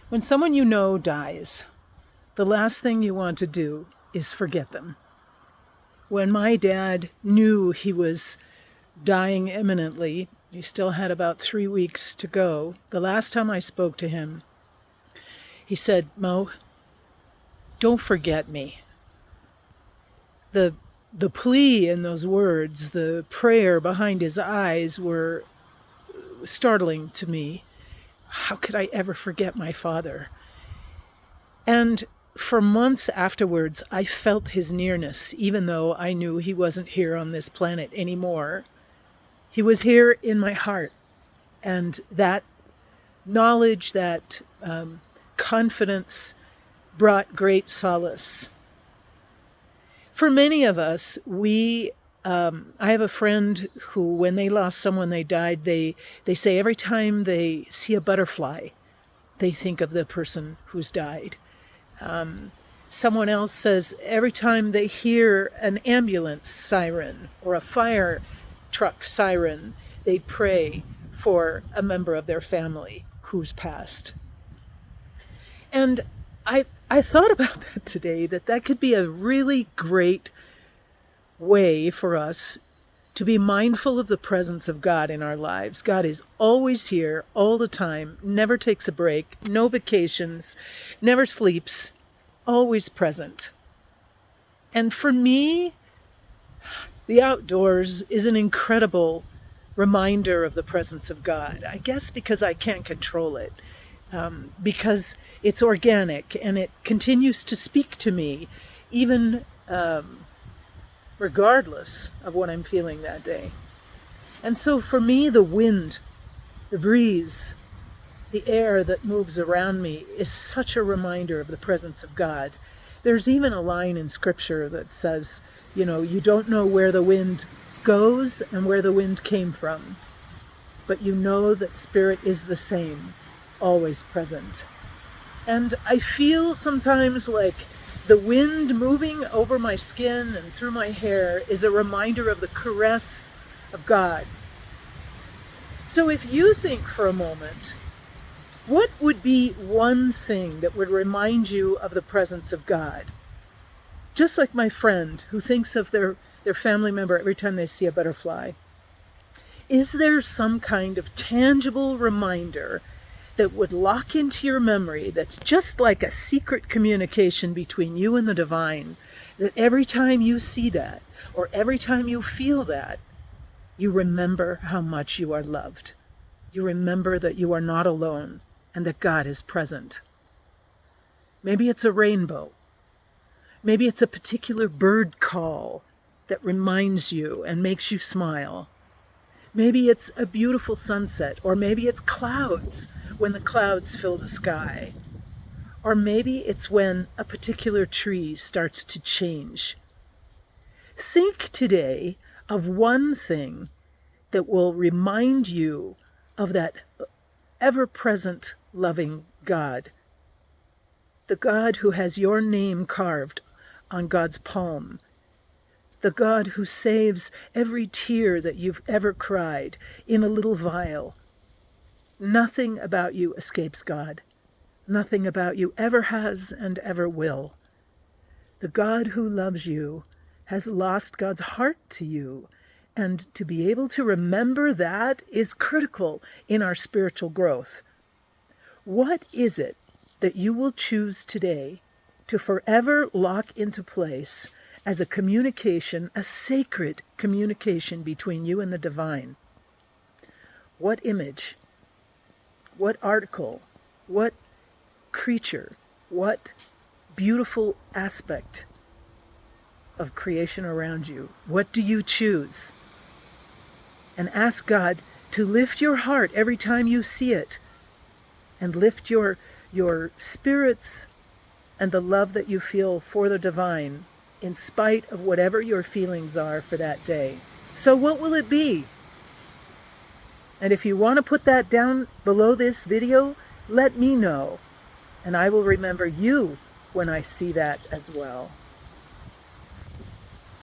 When someone you know dies, the last thing you want to do is forget them. When my dad knew he was dying imminently, he still had about 3 weeks to go. The last time I spoke to him, he said, "Mo, don't forget me." The plea in those words, the prayer behind his eyes were startling to me. How could I ever forget my father? And for months afterwards, I felt his nearness, even though I knew he wasn't here on this planet anymore. He was here in my heart. And that knowledge, that confidence brought great solace. For many of us, I have a friend who, when they lost someone they died, they say every time they see a butterfly, they think of the person who's died. Someone else says every time they hear an ambulance siren or a fire truck siren, they pray for a member of their family who's passed. And I thought about that today, that could be a really great way for us to be mindful of the presence of God in our lives. God is always here, all the time, never takes a break, no vacations, never sleeps, always present. And for me, the outdoors is an incredible reminder of the presence of God. I guess because I can't control it, because it's organic and it continues to speak to me, even regardless of what I'm feeling that day. And so for me, the wind, the breeze, the air that moves around me is such a reminder of the presence of God. There's even a line in Scripture that says, you don't know where the wind goes and where the wind came from, but you know that Spirit is the same, always present. And I feel sometimes like the wind moving over my skin and through my hair is a reminder of the caress of God. So if you think for a moment, what would be one thing that would remind you of the presence of God? Just like my friend who thinks of their family member every time they see a butterfly. Is there some kind of tangible reminder that would lock into your memory that's just like a secret communication between you and the divine, that every time you see that, or every time you feel that, you remember how much you are loved. You remember that you are not alone and that God is present. Maybe it's a rainbow. Maybe it's a particular bird call that reminds you and makes you smile. Maybe it's a beautiful sunset, or maybe it's clouds when the clouds fill the sky. Or maybe it's when a particular tree starts to change. Think today of one thing that will remind you of that ever-present, loving God. The God who has your name carved on God's palm. The God who saves every tear that you've ever cried in a little vial. Nothing about you escapes God. Nothing about you ever has and ever will. The God who loves you has lost God's heart to you, and to be able to remember that is critical in our spiritual growth. What is it that you will choose today to forever lock into place as a communication, a sacred communication between you and the divine? What image, what article, what creature, what beautiful aspect of creation around you, what do you choose? And ask God to lift your heart every time you see it, and lift your spirits and the love that you feel for the divine, in spite of whatever your feelings are for that day. So what will it be? And if you want to put that down below this video, let me know, and I will remember you when I see that as well.